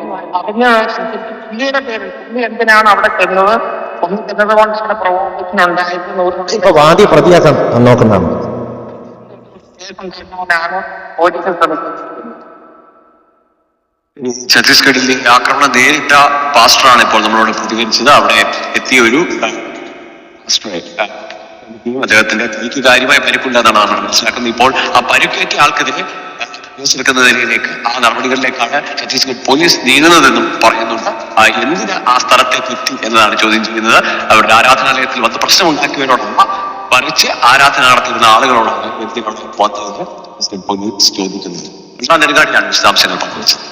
പുള്ളിയുടെ പേരിൽ പുള്ളി എന്തിനാണ് അവിടെ ചെന്നത്, പുള്ളി ചെന്നത് കൊണ്ട് അവിടെ പ്രൊവോക്കേഷൻ ഉണ്ടായിരുന്നു വാദി പ്രതിയാക്കാൻ നോക്കുന്നതാണ് പോലീസ് ശ്രമിച്ചിരിക്കുന്നത്. ഛത്തീസ്ഗഡിൽ ആക്രമണം നേരിട്ട പാസ്റ്ററാണ് ഇപ്പോൾ നമ്മളോട് പ്രതികരിച്ചത്. അവിടെ എത്തിയ ഒരു അദ്ദേഹത്തിന്റെ കൈക്ക് കാര്യമായ പരിക്കില്ല എന്നാണ് മനസ്സിലാക്കുന്നത്. ഇപ്പോൾ ആ പരിക്കേറ്റ ആൾക്കെതിരെ കേസെടുക്കുന്നതിലേക്ക് ആ നടപടികളിലേക്കാണ് ഛത്തീസ്ഗഡ് പോലീസ് നീങ്ങുന്നതെന്നും പറയുന്നുണ്ട്. എന്തിന് ആ സ്ഥലത്തേക്ക് എത്തി എന്നതാണ് ചോദ്യം ചെയ്യുന്നത്. അവരുടെ ആരാധനാലയത്തിൽ വന്ന് പ്രശ്നമുണ്ടാക്കിയവരോടല്ല, മറിച്ച് ആരാധന നടത്തിയിരുന്ന ആളുകളോടാണ് വ്യക്തികളോട് വന്നതെന്ന് പോലീസ് ചോദിക്കുന്നത്. നെടുങ്കാടിയാണ് വിശദാംശങ്ങൾ പങ്കുവച്ചത്.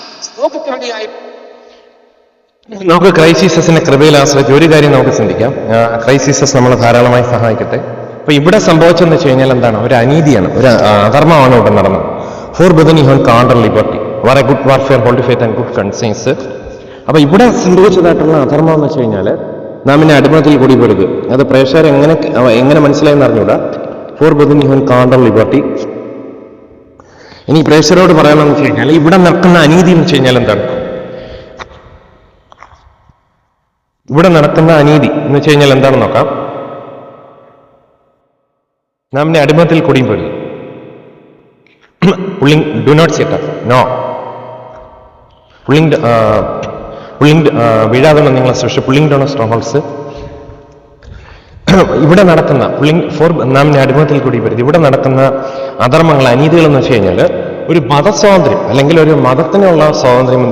നമുക്ക് ക്രൈസിസിന്റെ കൃപയിൽ ആശ്രയിച്ച് ഒരു കാര്യം നമുക്ക് ചിന്തിക്കാം. ക്രൈസിസസ് നമ്മളെ ധാരാളമായി സഹായിക്കട്ടെ. അപ്പൊ ഇവിടെ സംഭവിച്ചെന്ന് വെച്ച് കഴിഞ്ഞാൽ എന്താണ്? ഒരു അനീതിയാണ്, ഒരു അധർമ്മമാണ് ഇവിടെ നടന്നത്. For brethren horn counter liberty war a good warfare hold faith and good conscience. അപ്പൊ ഇവിടെ സംഭവിച്ചതായിട്ടുള്ള അധർമ്മം എന്ന് വെച്ച് കഴിഞ്ഞാല് നാമിനെ അടിമത്തിൽ കൂടി വരുത്. അത് പ്രേക്ഷകർ എങ്ങനെ മനസ്സിലായെന്ന് അറിഞ്ഞൂടാ. For brethren horn counter liberty. ഇനി പ്രേക്ഷകരോട് പറയണമെന്ന് വെച്ച് കഴിഞ്ഞാൽ ഇവിടെ നടക്കുന്ന അനീതി എന്ന് വെച്ച് കഴിഞ്ഞാൽ എന്താണ്? ഇവിടെ നടക്കുന്ന അനീതി എന്ന് വെച്ച് കഴിഞ്ഞാൽ എന്താണെന്ന് നോക്കാം. നാമിനെ അടിമത്തിൽ കൂടിയും പോലും pulling do not set up no pulling വീഴാതെ നിങ്ങളെ സൃഷ്ടി പുള്ളിങ് ഡോൺ സ്ട്രോങ് ഹോൾസ്. ഇവിടെ നടക്കുന്ന പുള്ളിങ് ഫോർ നാമിനെ അടിമത്തിൽ കൂടി വരുന്നത് ഇവിടെ നടക്കുന്ന അധർമ്മങ്ങൾ, അനീതികൾ എന്ന് വെച്ച് കഴിഞ്ഞാൽ ഒരു മതസ്വാതന്ത്ര്യം അല്ലെങ്കിൽ ഒരു മതത്തിനുള്ള സ്വാതന്ത്ര്യം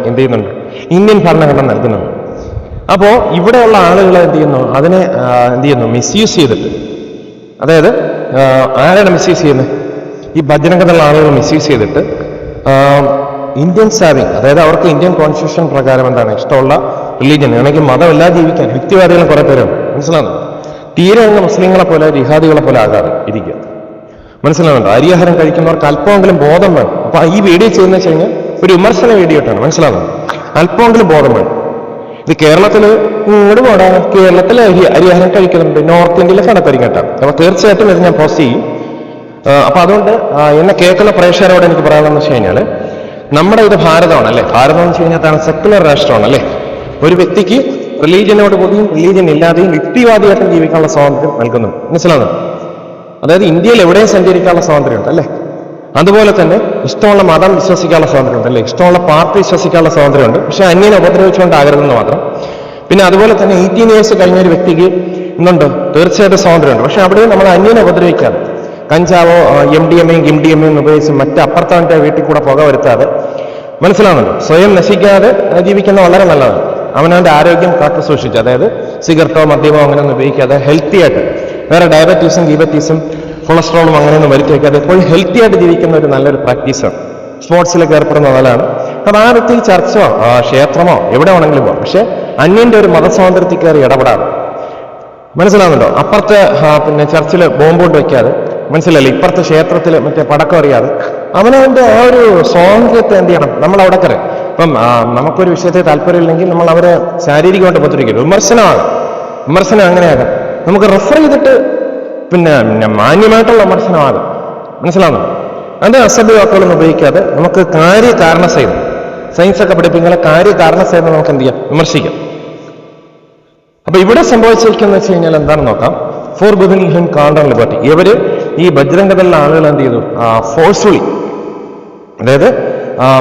എന്ത് ചെയ്യുന്നുണ്ട്? ഇന്ത്യൻ ഭരണഘടന നൽകുന്നുണ്ട്. അപ്പോ ഇവിടെയുള്ള ആളുകൾ എന്ത് ചെയ്യുന്നു? അതിനെ എന്ത് ചെയ്യുന്നു? മിസ്യൂസ് ചെയ്തിട്ട്, അതായത് ആരാണ് മിസ്യൂസ് ചെയ്യുന്നത്? ഈ ഭജനകഥയുള്ള ആളുകൾ മിസ്യൂസ് ചെയ്തിട്ട് ഇന്ത്യൻ സാവിങ്, അതായത് അവർക്ക് ഇന്ത്യൻ കോൺസ്റ്റിറ്റ്യൂഷൻ പ്രകാരം എന്താണ് ഇഷ്ടമുള്ള റിലീജിയൻ ആണെങ്കിൽ മതമില്ലാതെ ജീവിക്കാൻ യുക്തിവാദികളും കുറെ പേരുണ്ട്. മനസ്സിലാകുന്നു? തീരെ അങ്ങ് മുസ്ലിങ്ങളെ പോലെ ജിഹാദികളെ പോലെ ആകാതെ ഇരിക്കുക. മനസ്സിലാകുന്നുണ്ടോ? അരിയാഹാരം കഴിക്കുന്നവർക്ക് അല്പമെങ്കിലും ബോധം വേണം. അപ്പൊ ഈ വീഡിയോ ചെയ്യുന്ന വെച്ച് കഴിഞ്ഞാൽ ഒരു വിമർശന വീഡിയോ ഇട്ടാണ്. മനസ്സിലാകുന്നു? അല്പമെങ്കിലും ബോധം വേണം. ഇത് കേരളത്തില് ഇങ്ങോട്ട് പോടാ, കേരളത്തിൽ അരിയാഹാരം കഴിക്കുന്നുണ്ട്, നോർത്ത് ഇന്ത്യയിലെ കണക്കരിക്കട്ടാണ്. അപ്പൊ തീർച്ചയായിട്ടും ഇത് ഞാൻ പോസ്റ്റ് ചെയ്യും. അപ്പൊ അതുകൊണ്ട് എന്നെ കേൾക്കുന്ന പ്രേക്ഷകരോട് എനിക്ക് പറയാമെന്ന് വെച്ച് കഴിഞ്ഞാൽ, നമ്മുടെ ഇത് ഭാരതമാണ് അല്ലെ. ഭാരതം എന്ന് വെച്ച് കഴിഞ്ഞാൽ സെക്കുലർ രാഷ്ട്രമാണ് അല്ലെ. ഒരു വ്യക്തിക്ക് റിലീജിയനോട് കൂടിയും റിലീജിയൻ ഇല്ലാതെയും യുക്തിവാദിയായിട്ടും ജീവിക്കാനുള്ള സ്വാതന്ത്ര്യം നൽകുന്നു. മനസ്സിലാകുന്നു? അതായത് ഇന്ത്യയിൽ എവിടെയും സഞ്ചരിക്കാനുള്ള സ്വാതന്ത്ര്യമുണ്ട് അല്ലെ. അതുപോലെ തന്നെ ഇഷ്ടമുള്ള മതം വിശ്വസിക്കാനുള്ള സ്വാതന്ത്ര്യമുണ്ട് അല്ലേ, ഇഷ്ടമുള്ള പാർട്ടി വിശ്വസിക്കാനുള്ള സ്വാതന്ത്ര്യമുണ്ട്. പക്ഷെ അന്യനെ ഉപദ്രവിച്ചുകൊണ്ടാകരുതെന്ന് മാത്രം. പിന്നെ അതുപോലെ തന്നെ 18 years കഴിഞ്ഞ ഒരു വ്യക്തിക്ക് എന്തുണ്ട്, തീർച്ചയായിട്ടും സ്വാതന്ത്ര്യമുണ്ട്. പക്ഷെ അവിടെ നമ്മൾ അന്യനെ ഉപദ്രവിക്കാതെ കഞ്ചാവോ MDMA ഗിംഡിഎമ്മയും ഉപയോഗിച്ച് മറ്റപ്പുറത്തവൻ്റെ വീട്ടിൽ കൂടെ പുക വരുത്താതെ, മനസ്സിലാവുന്നുണ്ട്, സ്വയം നശിക്കാതെ ജീവിക്കുന്ന വളരെ നല്ലതാണ്. അവനവൻ്റെ ആരോഗ്യം കാത്തു സൂക്ഷിച്ച്, അതായത് സിഗരറ്റോ മദ്യമോ അങ്ങനെയൊന്നും ഉപയോഗിക്കാതെ ഹെൽത്തി ആയിട്ട്, വേറെ ഡയബറ്റീസും ഗീബറ്റീസും കൊളസ്ട്രോളും അങ്ങനെയൊന്നും വരുത്തി വയ്ക്കാതെ എപ്പോഴും ഹെൽത്തി ആയിട്ട് ജീവിക്കുന്ന ഒരു നല്ലൊരു പ്രാക്ടീസാണ്. സ്പോർട്സിലൊക്കെ ഏർപ്പെടുന്ന നല്ലതാണ്. അപ്പം ആ വ്യക്തി ചർച്ചോ ക്ഷേത്രമോ എവിടെ വേണമെങ്കിലും പോകാം. പക്ഷെ അന്യൻ്റെ ഒരു മതസ്വാതന്ത്ര്യത്തിൽ കയറി ഇടപെടാതെ, മനസ്സിലാവുന്നുണ്ടോ, അപ്പുറത്തെ പിന്നെ ചർച്ചിൽ ബോംബുകൊണ്ട് വയ്ക്കാതെ, മനസ്സിലല്ലേ, ഇപ്പുറത്തെ ക്ഷേത്രത്തിൽ മറ്റേ പടക്കം അറിയാതെ അവനവൻ്റെ ആ ഒരു സ്വാതന്ത്ര്യത്തെ എന്ത് ചെയ്യണം, നമ്മൾ അവിടെ കയറി. ഇപ്പം നമുക്കൊരു വിഷയത്തെ താല്പര്യമില്ലെങ്കിൽ നമ്മൾ അവരെ ശാരീരികമായിട്ട് ഉപദ്രവിക്കരുത്. വിമർശനം അങ്ങനെയാകാം. നമുക്ക് റെഫർ ചെയ്തിട്ട് പിന്നെ മാന്യമായിട്ടുള്ള വിമർശനമാകാം. മനസ്സിലാവുന്നു? അത് അസഭ്യവാക്കുകളൊന്നും ഉപയോഗിക്കാതെ നമുക്ക് കാര്യകാരണസഹിതം, സയൻസൊക്കെ പഠിപ്പിക്കുന്ന കാര്യകാരണസഹിതം നമുക്ക് എന്ത് ചെയ്യാം, വിമർശിക്കാം. അപ്പൊ ഇവിടെ സംഭവിച്ചിരിക്കുന്നത് വെച്ച് കഴിഞ്ഞാൽ എന്താണെന്ന് നോക്കാം. Forbidden him counter liberty. ഇവര് ഈ ബജ്രംഗദളിലെ ആളുകൾ എന്ത് ചെയ്തു, ഫോഴ്സ്ഫുള്ളി, അതായത്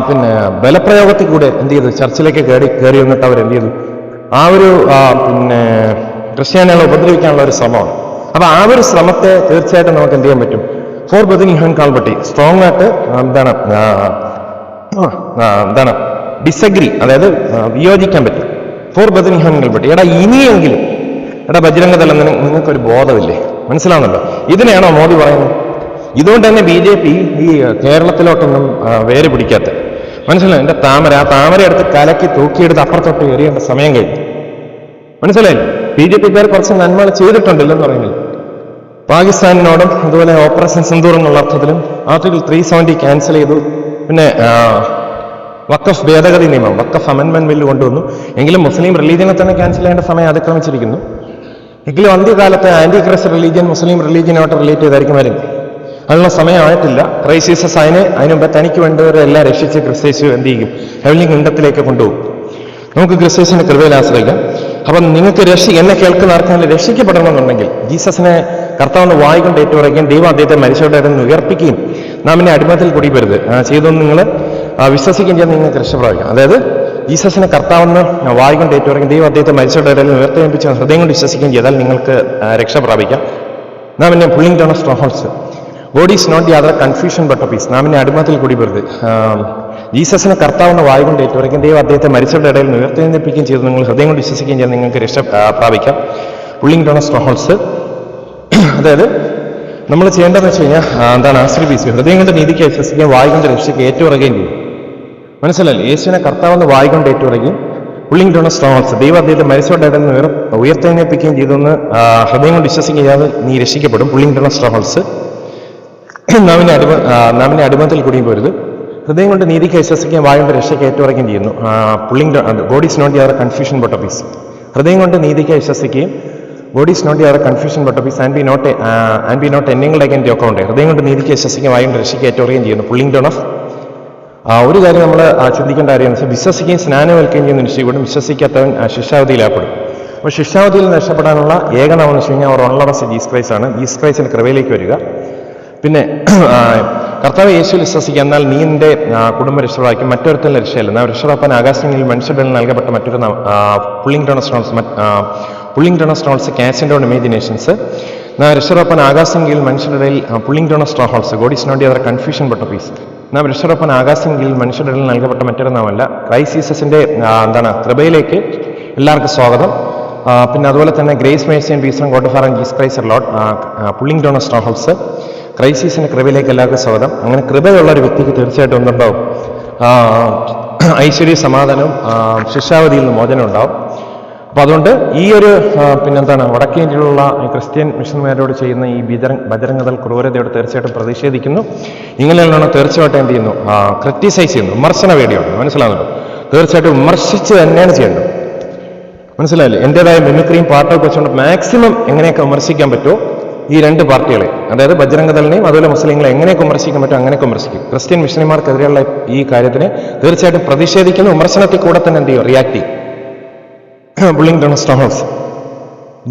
പിന്നെ ബലപ്രയോഗത്തിൽ കൂടെ എന്ത് ചെയ്തു, ചർച്ചിലേക്ക് കയറി വന്നിട്ട് അവർ എന്ത് ചെയ്തു, ആ ഒരു പിന്നെ ക്രിസ്ത്യാനികളെ ഉപദ്രവിക്കാനുള്ള ഒരു ശ്രമമാണ്. അപ്പൊ ആ ഒരു ശ്രമത്തെ തീർച്ചയായിട്ടും നമുക്ക് എന്ത് ചെയ്യാൻ പറ്റും, ഫോർബിഡൻ ഹിം കാൾബർട്ടി സ്ട്രോങ് ആയിട്ട് എന്താണ് ഡിസഗ്രി, അതായത് വിയോജിക്കാൻ പറ്റും. Forbidden him called liberty. എടാ ഇനിയെങ്കിലും ബജ്രംഗദളം നിങ്ങൾക്കൊരു ബോധമില്ലേ? മനസ്സിലാവുന്നല്ലോ. ഇതിനെയാണോ മോദി പറയുന്നത്? ഇതുകൊണ്ട് തന്നെ BJP ഈ കേരളത്തിലോട്ടൊന്നും വേര് പിടിക്കാത്ത, മനസ്സിലായി, എൻ്റെ താമര എടുത്ത് കലക്കി തൂക്കിയെടുത്ത് അപ്പുറത്തോട്ട് എറിയേണ്ട സമയം കഴിഞ്ഞു. മനസ്സിലായില്ലേ? BJPക്കാർ കുറച്ച് നന്മകൾ ചെയ്തിട്ടുണ്ടല്ലെന്ന് പറയുന്നത്. പാകിസ്ഥാനിനോടും അതുപോലെ ഓപ്പറേഷൻ സിന്ദൂർ എന്നുള്ള അർത്ഥത്തിലും ആർട്ടിക്കിൾ 370 ക്യാൻസൽ ചെയ്തു. പിന്നെ വഖഫ് ഭേദഗതി നിയമം, വഖഫ് അമെൻമെന്റ് ബില്ല് കൊണ്ടുവന്നു. എങ്കിലും മുസ്ലിം റിലീജിയനെ തന്നെ ക്യാൻസൽ ചെയ്യേണ്ട സമയം അതിക്രമിച്ചിരിക്കുന്നു. എങ്കിലും അന്ത്യകാലത്തെ ആന്റി ക്രൈസ്റ്റ് റിലീജിയൻ മുസ്ലിം റിലീജിയനായിട്ട് റിലേറ്റ് ചെയ്തായിരിക്കും വരുന്നത്. അതിനുള്ള സമയമായിട്ടില്ല. ക്രൈസിസസ് അതിനുമുമ്പ് തനിക്ക് വേണ്ടവരെല്ലാം രക്ഷിച്ച് ക്രിസ്തേശു എന്ത് ചെയ്യും, ഹെവൻലി കിങ്ഡത്തിലേക്ക് കൊണ്ടുപോകും. നമുക്ക് ക്രിസ്തേശുവിന്റെ കൃപയിൽ ആശ്രയിക്കാം. അപ്പം നിങ്ങൾക്ക് എന്നെ കേൾക്കുന്ന ആർക്കെങ്കിലും രക്ഷിക്കപ്പെടണമെന്നുണ്ടെങ്കിൽ ജീസസിനെ കർത്താവെന്ന് വായിക്കൊണ്ട് ഏറ്റുപറയുകയും ദൈവം അദ്ദേഹത്തെ മരിച്ചവരുടെ ഇടയിൽ നിന്ന് ഉയർപ്പിക്കുകയും നാം എന്നെ അടിമത്തിൽ കുടിപ്പരുത് ചെയ്തൊന്ന് നിങ്ങൾ വിശ്വസിക്കുകയും ചെയ്യാൻ നിങ്ങൾക്ക് രക്ഷപ്രാപിക്കാം. അതായത് ജീസസിനെ കർത്താവെന്ന് വായിക്കൊണ്ട് ഏറ്റുപറയുകയും ദൈവം അദ്ദേഹത്തെ മരിച്ചവരുടെ ഇടയിൽ നിന്ന് ഉയർത്തെഴുന്നേൽപ്പിച്ച് ഹൃദയം കൊണ്ട് വിശ്വസിക്കുകയും ചെയ്താൽ നിങ്ങൾക്ക് രക്ഷപ്രാപിക്കാം. നാം എന്നെ pulling down strongholds. God is not the author confusion but peace. നാം എന്നെ അടിമത്തിൽ കുടിപ്പരുത്. ജീസസിനെ കർത്താവെന്ന് വായിക്കൊണ്ട് ഏറ്റുപറയുകയും ദൈവം അദ്ദേഹത്തെ മരിച്ചവരുടെ ഇടയിൽ നിന്ന് ഉയർത്തെഴുന്നേൽപ്പിക്കുകയും ചെയ്ത് നിങ്ങൾ ഹൃദയം കൊണ്ട് വിശ്വസിക്കുകയും ചെയ്യാൻ നിങ്ങൾക്ക് രക്ഷ പ്രാപിക്കാം. Pulling down സ്ട്രോങ്ഹോൾഡ്സ്. അതായത് നമ്മൾ ചെയ്യേണ്ടതെന്ന് വെച്ച് കഴിഞ്ഞാൽ എന്താണ്, ആശ്രയിപ്പിച്ചു ഹൃദയം കൊണ്ട് നീതിക്ക് വിശ്വസിക്കുകയും വായിക്കൊണ്ട് രക്ഷയ്ക്ക് ഏറ്റുപറയുകയും ചെയ്യും. മനസ്സിലല്ലേ? യേശുവിനെ കർത്താവെന്ന് വായിക്കൊണ്ട് ഏറ്റുപറയുകയും പുള്ളിങ് ഡൗൺ സ്ട്രോങ്ഹോൾഡ്സ്, ദൈവം അദ്ദേഹത്തെ മരിച്ചവരുടെ ഇടയിൽ നിന്ന് ഉയർത്തെഴുന്നേൽപ്പിക്കുകയും ചെയ്തെന്ന് ഹൃദയം കൊണ്ട് വിശ്വസിക്കുകയും ചെയ്യാതെ നീ രക്ഷിക്കപ്പെടും. Pulling down സ്ട്രോങ്ഹോൾഡ്സ്. നാമിനെ അടിമത്തിൽ കുടിയും പോരുത്. ഹൃദയം കൊണ്ട് നീതിക്ക് വിശ്വസിക്കുകയും വായുകൊണ്ട് രക്ഷയ്ക്ക് ഏറ്റുപറയുകയും ചെയ്യുന്നു. God is not the author confusion but peace. ഹൃദയം കൊണ്ട് നീതിക്ക് വിശ്വസിക്കുകയും God is not the author confusion but peace and be not എന്നിങ് അഗൈൻസ്റ്റ് യുവർ അക്കൗണ്ട്. ഹൃദയം കൊണ്ട് നീതിക്ക് വിശ്വസിക്കുകയും വായുകൊണ്ട് രക്ഷയ്ക്ക് ഏറ്റുപറയുകയും ചെയ്യുന്നു. Pulling down off. ഒരു കാര്യം നമ്മൾ ചിന്തിക്കേണ്ട കാര്യമെന്ന് വെച്ചാൽ വിശ്വസിക്കുകയും സ്നാനമേൽക്കുകയും ചെയ്യുന്ന നിശ്ചയിക്കൂടും, വിശ്വസിക്കാത്തവൻ ശിക്ഷാവധിയിലാപ്പെടും. അപ്പോൾ ശിക്ഷാവധിയിൽ നിന്ന് രക്ഷപ്പെടാനുള്ള ഏകനാമെന്ന് വെച്ച് കഴിഞ്ഞാൽ അവർ ഉള്ളവസ് ജീസസ് ക്രൈസ്റ്റ് ആണ്. ജീസസ് ക്രൈസ്റ്റിന്റെ കൃപയിലേക്ക് വരിക. പിന്നെ കർത്താവ് യേശുവിൽ വിശ്വസിക്കുക, എന്നാൽ നീ നിന്റെ കുടുംബ രക്ഷപ്രാപിക്കും. മറ്റൊരുത്തല്ല രക്ഷയല്ല. നാം രക്ഷപ്രാപ്പാൻ ആകാശങ്ങളിൽ മനുഷ്യരിൽ നൽകപ്പെട്ട മറ്റൊരു pulling down strongholds catch and imaginations. നാം രക്ഷപ്രാപ്പാൻ ആകാശങ്ങളിൽ മനുഷ്യരുടെ pulling down strongholds. God is not the author confusion but peace. നാം രക്ഷപ്രാപ്പാൻ ആകാശങ്ങളിൽ മനുഷ്യരുടെ നൽകപ്പെട്ട മറ്റൊരു നാമല്ല. ക്രൈസ്റ്റ് ജീസസിന്റെ കൃപയിലേക്ക് എല്ലാവർക്കും സ്വാഗതം. പിന്നെ അതുപോലെ തന്നെ grace mercy and peace from God father and Jesus Christ Lord. Pulling down strongholds. ക്രൈസിസിന്റെ കൃപയിലേക്ക് എല്ലാവർക്കും സ്വാഗതം. അങ്ങനെ കൃപയുള്ള ഒരു വ്യക്തിക്ക് തീർച്ചയായിട്ടും ഒന്നുണ്ടാവും, ഐശ്വര്യ സമാധാനവും ശിക്ഷാവധിയിൽ നിന്ന് മോചനം ഉണ്ടാവും. അപ്പൊ അതുകൊണ്ട് ഈ ഒരു വടക്കേ ഇന്ത്യയിലുള്ള ക്രിസ്ത്യൻ മിഷന്മാരോട് ചെയ്യുന്ന ഈ ബജരംഗദൾ ക്രൂരതയോട് തീർച്ചയായിട്ടും പ്രതിഷേധിക്കുന്നു. ഇങ്ങനെയുള്ള തീർച്ചയായിട്ടും എന്ത് ചെയ്യുന്നു, ക്രിറ്റിസൈസ് ചെയ്യുന്നു, വിമർശന വേദിയുണ്ട്. മനസ്സിലാകുന്നുണ്ടോ? തീർച്ചയായിട്ടും വിമർശിച്ച് തന്നെയാണ് ചെയ്യേണ്ടത്. മനസ്സിലായില്ലേ? എൻ്റെതായ മിമിക്രിയും പാട്ടൊക്കെ വെച്ചുകൊണ്ട് മാക്സിമം എങ്ങനെയൊക്കെ വിമർശിക്കാൻ പറ്റുമോ ഈ രണ്ട് പാർട്ടികളെ, അതായത് ബജരംഗദളിനെയും അതുപോലെ മുസ്ലിങ്ങളെ എങ്ങനെയൊക്കെ വിമർശിക്കാൻ പറ്റും അങ്ങനെ വിമർശിക്കും. ക്രിസ്ത്യൻ മിഷണറിമാർക്കെതിരെയുള്ള ഈ കാര്യത്തിന് തീർച്ചയായിട്ടും പ്രതിഷേധിക്കുന്ന വിമർശനത്തിൽ കൂടെ തന്നെ എന്ത് ചെയ്യും, റിയാക്ട് ചെയ്യും. Pulling down സ്ട്രോങ്ഹോൾഡ്സ്.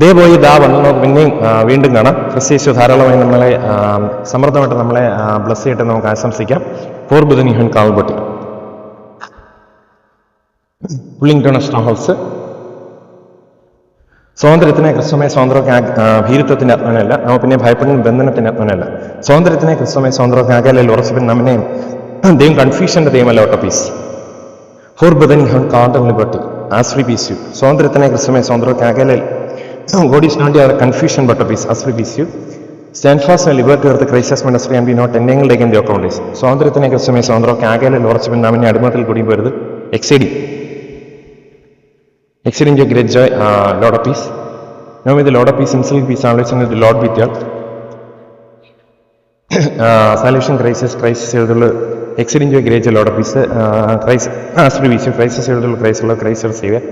ദേ പോയി ദാ വന്ന് നമുക്ക് പിന്നെയും വീണ്ടും കാണാം. ക്രിസ്തീശു ധാരാളമായി നമ്മളെ സമൃദ്ധമായിട്ട് നമ്മളെ ബ്ലസ് ചെയ്തിട്ട് നമുക്ക് ആശംസിക്കാം. Four brethren യുഹൻ കാവൽപട്ടി pulling down house. സ്വാതന്ത്ര്യത്തിനെ ക്രിസ്തുമയ സ്വാതന്ത്ര്യമൊക്കെ ഭീരുത്വത്തിന്റെ ആത്മനല്ല, നമ്മ പിന്നെ ഭയപ്പെടുന്ന ബന്ധനത്തിന്റെ ആത്മനല്ല. സ്വാതന്ത്ര്യത്തിനെ ക്രിസ്തുമയ സ്വാതന്ത്ര്യമൊക്കെ ആകലയിൽ ഉറച്ചപ്പിൻ നമ്മനെയും ദൈവം കൺഫ്യൂഷന്റെ ദൈവമല്ല auto peace. For brethren you have counter liberty as free peace you. സ്വാതന്ത്ര്യത്തിനെ ക്രിസ്തുമയ സ്വാതന്ത്ര്യമൊക്കെ ആകലയിൽ God is not your confusion but a peace, as we peace you. Stand fast and liberty of the crisis ministry and be not entangled again the accomplice. സ്വാതന്ത്ര്യത്തിനെ ക്രിസ്തുമയ സ്വാതന്ത്ര്യമൊക്കെ ആകലയിൽ ഉറച്ചപ്പിൻ നാമിനെ അടിമത്തിൽ കൂടി പോരുത്. Exceeding your great joy, Lord of peace. Now may the Lord of peace himself be salvation with the Lord with you. Salvation crisis എഴുതുള്ള exceeding your great joy, Lord of peace. Christ as we peace you, crisis എഴുതുള്ള Christ Savior.